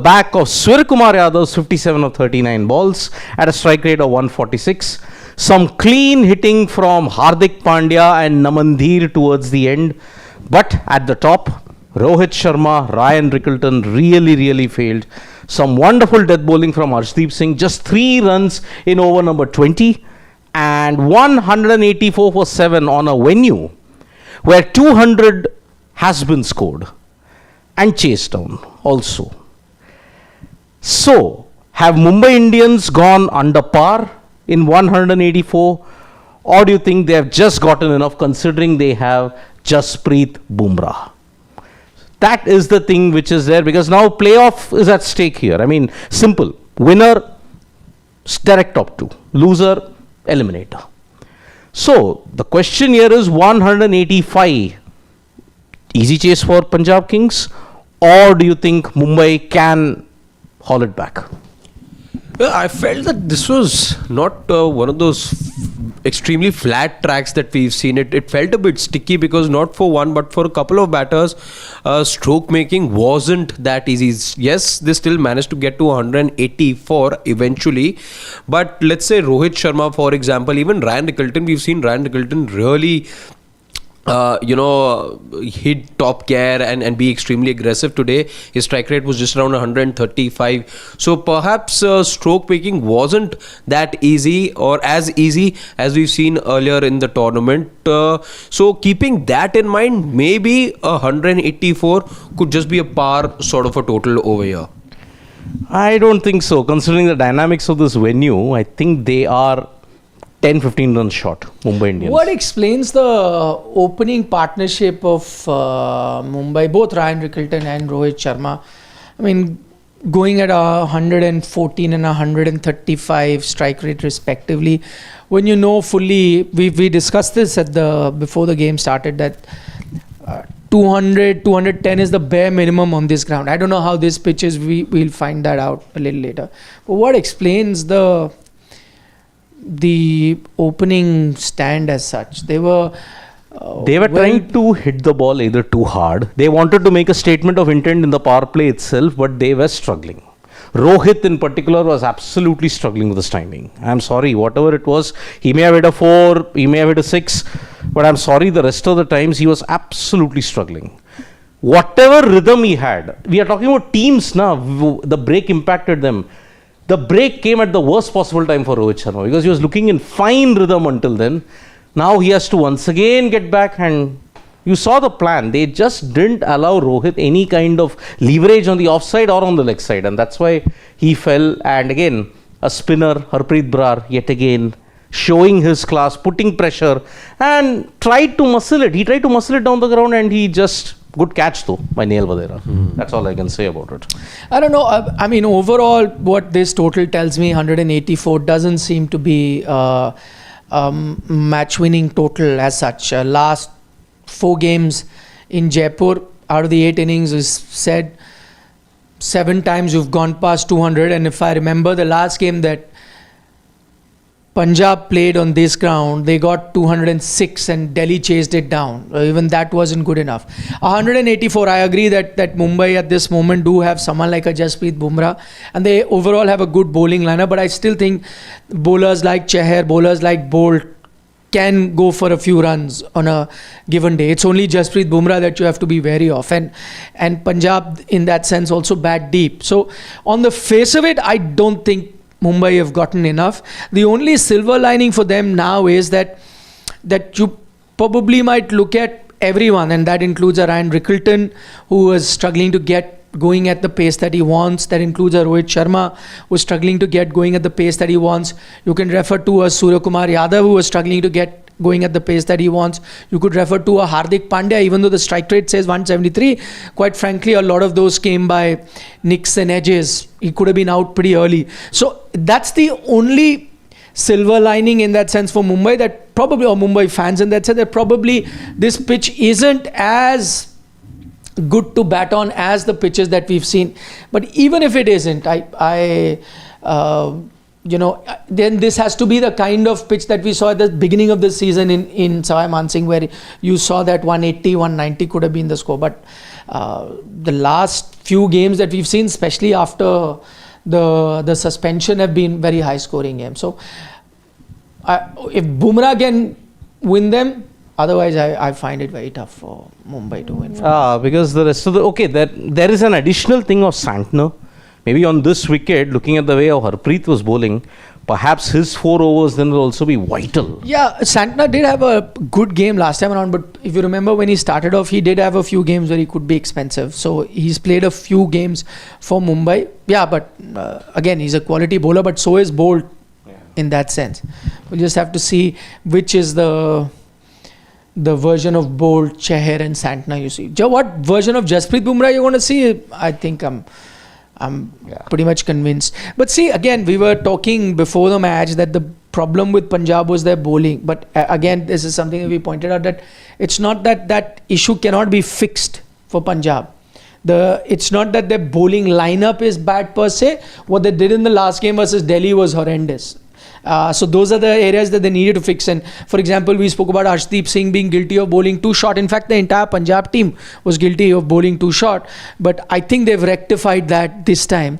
back of Suryakumar Yadav's 57 of 39 balls at a strike rate of 146. Some clean hitting from Hardik Pandya and Dhir towards the end. But at the top, Rohit Sharma, Ryan Rickleton really failed. Some wonderful death bowling from Arshdeep Singh. Just 3 runs in over number 20. And 184 for 7 on a venue where 200 has been scored and chased down also. So, have Mumbai Indians gone under par in 184, or do you think they have just gotten enough considering they have Jasprit Bumrah? That is the thing which is there, because now playoff is at stake here. I mean, simple. Winner, direct top 2. Loser, eliminator. So, the question here is 185. Easy chase for Punjab Kings, or do you think Mumbai can haul it back? Well, I felt that this was not one of those extremely flat tracks that we've seen. It felt a bit sticky because not for one but for a couple of batters, stroke making wasn't that easy. Yes, they still managed to get to 184 eventually, but let's say Rohit Sharma, for example, even Ryan Rickleton, we've seen Ryan Rickleton really hit top gear and be extremely aggressive today. His strike rate was just around 135. So perhaps stroke making wasn't that easy or as easy as we've seen earlier in the tournament. So keeping that in mind, maybe 184 could just be a par sort of a total over here. I don't think so. Considering the dynamics of this venue, I think they are 10-15 runs short, Mumbai Indians. What explains the opening partnership of Mumbai, both Ryan Rickleton and Rohit Sharma? I mean, going at 114 and 135 strike rate respectively. When you know fully, we discussed this before the game started, that 200, 210 is the bare minimum on this ground. I don't know how this pitch is. We'll find that out a little later. But what explains the opening stand as such? They were trying to hit the ball either too hard. They wanted to make a statement of intent in the power play itself, but they were struggling. Rohit in particular was absolutely struggling with his timing. I'm sorry, whatever it was, he may have hit a 4, he may have hit a 6, but I'm sorry, the rest of the times he was absolutely struggling. Whatever rhythm he had, we are talking about teams now, the break impacted them. The break came at the worst possible time for Rohit Sharma because he was looking in fine rhythm until then. Now he has to once again get back, and you saw the plan. They just didn't allow Rohit any kind of leverage on the offside or on the leg side, and that's why he fell. And again, a spinner, Harpreet Brar, yet again showing his class, putting pressure, and tried to muscle it. He tried to muscle it down the ground, and he just... Good catch though by Neil Vadera. That's all I can say about it. I don't know. I mean, overall, what this total tells me, 184 doesn't seem to be match-winning total as such. Last 4 games in Jaipur, out of the 8 innings, is said 7 times you've gone past 200. And if I remember the last game that Punjab played on this ground, they got 206 and Delhi chased it down. Even that wasn't good enough. 184, I agree that Mumbai at this moment do have someone like a Jasprit Bumrah, and they overall have a good bowling lineup, but I still think bowlers like Chahar, bowlers like Bolt can go for a few runs on a given day. It's only Jasprit Bumrah that you have to be wary of, and Punjab in that sense also bat deep. So on the face of it, I don't think Mumbai have gotten enough. The only silver lining for them now is that you probably might look at everyone, and that includes a Ryan Rickleton who was struggling to get going at the pace that he wants. That includes a Rohit Sharma who was struggling to get going at the pace that he wants. You can refer to a Suryakumar Yadav who was struggling to get going at the pace that he wants. You could refer to a Hardik Pandya, even though the strike rate says 173. Quite frankly, a lot of those came by nicks and edges. He could have been out pretty early. So that's the only silver lining in that sense for Mumbai, that probably, or Mumbai fans in that sense, that probably this pitch isn't as good to bat on as the pitches that we've seen. But even if it isn't, then this has to be the kind of pitch that we saw at the beginning of the season in Savai Mansingh, where you saw that 180, 190 could have been the score. But the last few games that we've seen, especially after the suspension, have been very high scoring games. So if Bumrah can win them, otherwise I find it very tough for Mumbai to win. Because the rest of there is an additional thing of Santner. Maybe on this wicket, looking at the way how Harpreet was bowling, perhaps his 4 overs then will also be vital. Yeah, Santner did have a good game last time around, but if you remember when he started off, he did have a few games where he could be expensive. So he's played a few games for Mumbai. Yeah, but again, he's a quality bowler, but so is Bolt in that sense. We'll just have to see which is the version of Bolt, Chahar and Santner you see. What version of Jasprit Bumrah you want to see? I think I'm pretty much convinced. But see, again, we were talking before the match that the problem with Punjab was their bowling. But again, this is something that we pointed out, that it's not that issue cannot be fixed for Punjab. It's not that their bowling lineup is bad per se. What they did in the last game versus Delhi was horrendous. So those are the areas that they needed to fix. And for example, we spoke about Arshdeep Singh being guilty of bowling too short. In fact, the entire Punjab team was guilty of bowling too short. But I think they've rectified that this time.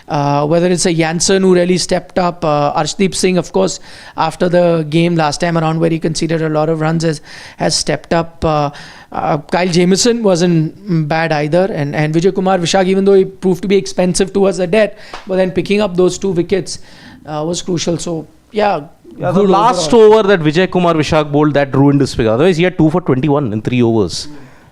Whether it's a Jansen who really stepped up, Arshdeep Singh, of course, after the game last time around where he conceded a lot of runs, has stepped up. Kyle Jamieson wasn't bad either. And Suryakumar, Vishak, even though he proved to be expensive towards the death, but then picking up those 2 wickets was crucial. So, the last over that Vijay Kumar Vishak bowled, that ruined his figure. Otherwise, he had 2 for 21 in 3 overs.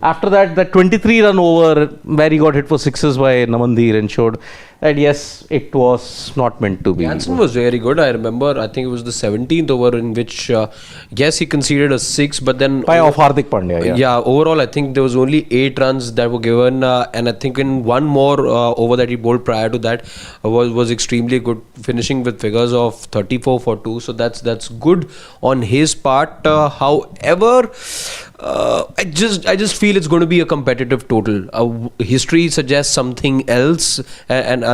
After that 23-run over where he got hit for 6s by Naman Dhir ensured that yes, it was not meant to be. Jansen was very good. I remember, I think it was the 17th over in which, yes, he conceded a 6, but then... By off Hardik Pandya, yeah, overall, I think there was only 8 runs that were given, and I think in one more over that he bowled prior to that was extremely good, finishing with figures of 34 for 2. So that's good on his part. However, I just feel it's going to be a competitive total. History suggests something else, and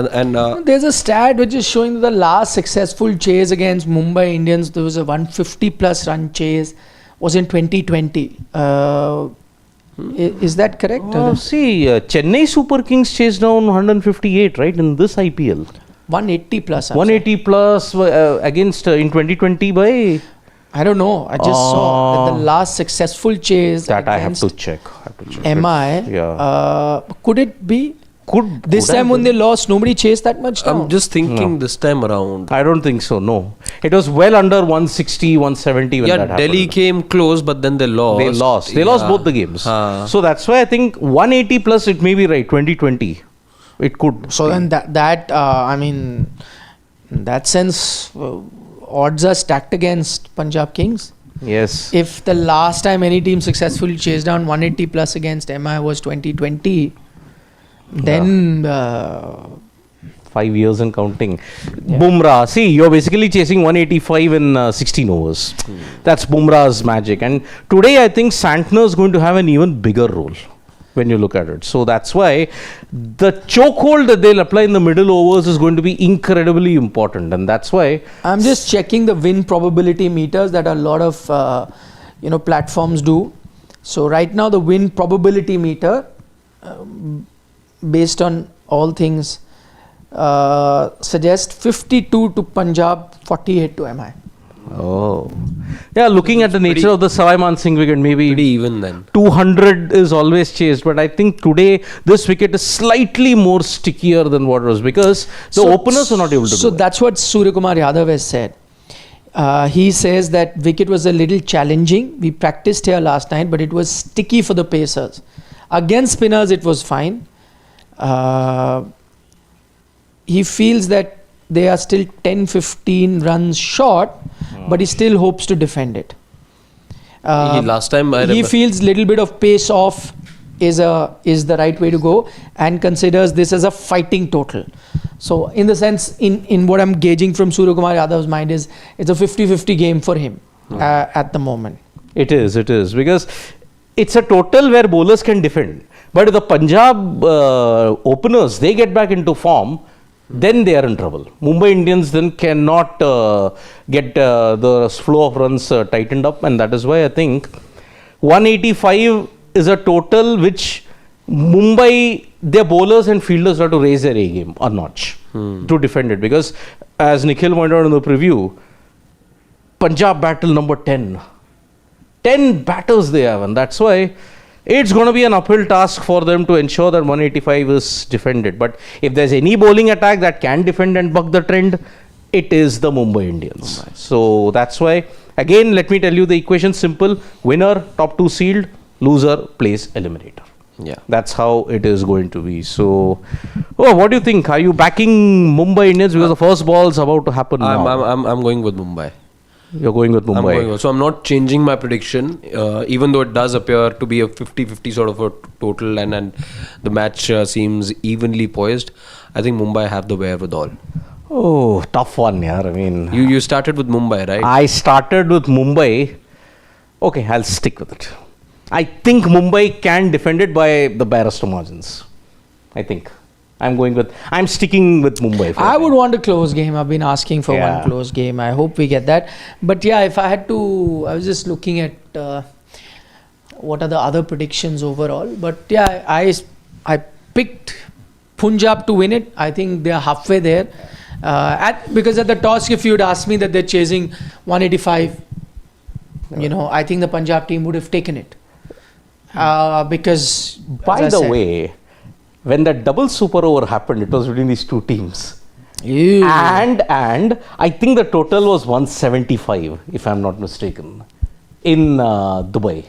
there's a stat which is showing that the last successful chase against Mumbai Indians, there was a 150 plus run chase, was in 2020. Is that correct? Chennai Super Kings chased down 158, right, in this IPL. 180 plus. 180 plus against in 2020 by... I don't know. I just saw that the last successful chase that I have to check. MI. Could it be? This time when they lost, nobody chased that much down. I'm just thinking this time around. I don't think so, no. It was well under 160, 170 when that happened. Delhi came close, but then they lost. They lost both the games. So that's why I think 180 plus, it may be right, 2020. It could. So then I mean, in that sense... odds are stacked against Punjab Kings. Yes. If the last time any team successfully chased down 180 plus against MI was 2020, then 5 years and counting. Bumrah, see, you're basically chasing 185 in 16 overs. That's Bumrah's magic. And today I think Santner is going to have an even bigger role when you look at it. So that's why the chokehold that they'll apply in the middle overs is going to be incredibly important. And that's why... I'm just checking the win probability meters that a lot of platforms do. So right now the win probability meter, based on all things, suggests 52 to Punjab, 48 to MI. Oh. Yeah, looking at the nature of the Savai Mansingh wicket, maybe pretty even then. 200 is always chased, but I think today this wicket is slightly more stickier than what it was because the openers are not able to do So that's what Suryakumar Yadav has said. He says that wicket was a little challenging. We practiced here last night, but it was sticky for the pacers. Against spinners, it was fine. He feels that they are still 10-15 runs short, but he still hopes to defend it. Last time he feels little bit of pace off is the right way to go and considers this as a fighting total. So in the sense, in what I'm gauging from Suryakumar Yadav's mind is it's a 50-50 game for him at the moment. It is because it's a total where bowlers can defend. But the Punjab openers, they get back into form. then they are in trouble. Mumbai Indians then cannot get the flow of runs tightened up, and that is why I think 185 is a total which Mumbai, their bowlers and fielders have to raise their A game a notch to defend it, because as Nikhil pointed out in the preview, Punjab battle number 10 batters they have, and that's why it's going to be an uphill task for them to ensure that 185 is defended. But if there's any bowling attack that can defend and buck the trend, it is the Mumbai Indians. So that's why, again, let me tell you the equation simple: winner, top 2 sealed, loser plays eliminator. Yeah. That's how it is going to be. So, what do you think? Are you backing Mumbai Indians, because the first ball is about to happen now? I'm going with Mumbai. You're going with Mumbai. So I'm not changing my prediction, even though it does appear to be a 50-50 sort of a total, and the match seems evenly poised. I think Mumbai have the wherewithal. Oh, tough one, yeah. I mean, You started with Mumbai, right? I started with Mumbai. Okay, I'll stick with it. I think Mumbai can defend it by the barest of margins. I think. I'm sticking with Mumbai. I would want a close game. I've been asking for one close game. I hope we get that. But yeah, if I had to, I was just looking at what are the other predictions overall. But yeah, I picked Punjab to win it. I think they're halfway there. Because at the toss, if you'd asked me that they're chasing 185, I think the Punjab team would have taken it. Because, by the way, when that double super over happened, it was between these two teams. Ew. And I think the total was 175, if I'm not mistaken, in Dubai.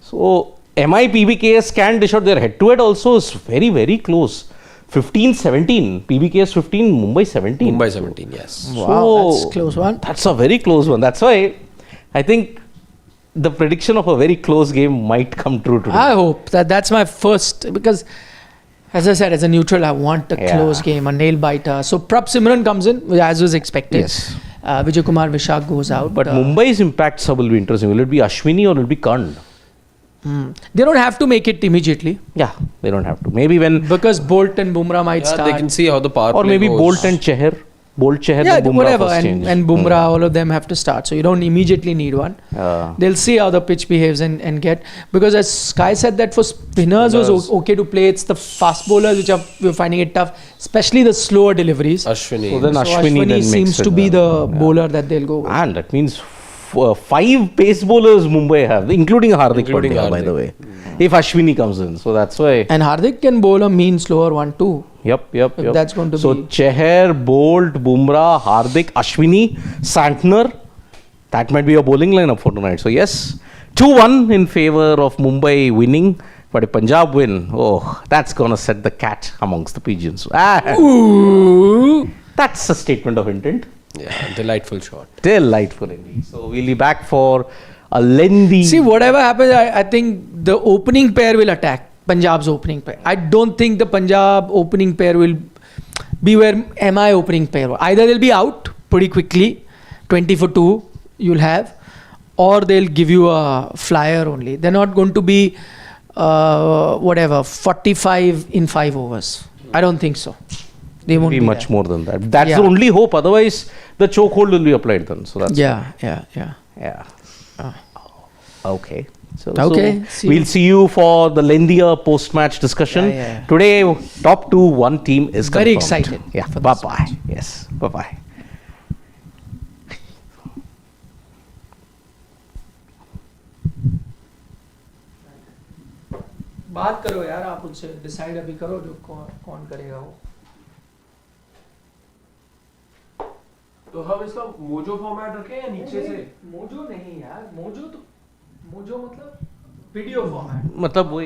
So PBKS can dish out their head-to-head also is very, very close. 15-17, PBKS 15, Mumbai 17. Mumbai 17, yes. Wow, that's a close one. That's a very close one. That's why I think the prediction of a very close game might come true today. I hope that's my first, because as I said, as a neutral, I want a close game, a nail biter. So Prab Simran comes in, as was expected. Yes. Vijaykumar Vishak goes out. But Mumbai's impact sub will be interesting. Will it be Ashwini or will it be Karn? They don't have to make it immediately. Yeah, they don't have to. Maybe when... Because Bolt and Bumrah might start. They can see how the power Or play maybe goes. Bolt and Chahar. Bolt, Chahar, Yeah, Bumrah whatever. first change. And Bumrah, all of them have to start. So you don't immediately need one. They'll see how the pitch behaves and get... Because as Sky said that for spinners was okay to play. It's the fast bowlers which we're finding it tough. Especially the slower deliveries. Ashwini. So then Ashwini then seems to be the bowler that they'll go with. And that means 5 pace bowlers Mumbai have, including Hardik Pandya, by the way. If Ashwini comes in. So that's why... And Hardik can bowl a mean slower one too. Yep. That's going to so be... Chahar, Bolt, Bumrah, Hardik, Ashwini, Santner. That might be a bowling lineup for tonight. So yes, 2-1 in favor of Mumbai winning. But if Punjab win, that's going to set the cat amongst the pigeons. Ooh. That's a statement of intent. Yeah, delightful shot. Delightful indeed. So we'll be back for a lengthy... See, whatever happens, I think the opening pair will attack. Punjab's opening pair. I don't think the Punjab opening pair will be where MI opening pair was. Either they'll be out pretty quickly, 20 for 2 you'll have, or they'll give you a flyer only. They're not going to be 45 in 5 overs. I don't think so. They won't be much there. more than that. That's the only hope. Otherwise, the chokehold will be applied then. So that's Yeah. Okay. So See we'll you. see you for the lengthier post-match discussion. Yeah. Today, top 2-1 team is Very confirmed. excited. Yeah. for this Bye-bye. match. Yes. Bye-bye. बात करो यार आप उनसे decide अभी करो जो कौन करेगा वो तो हम इसका मोजो फॉर्मेट रखें या नीचे से? मोजो नहीं यार मोजो मतलब वीडियो फॉर्मेट मतलब वही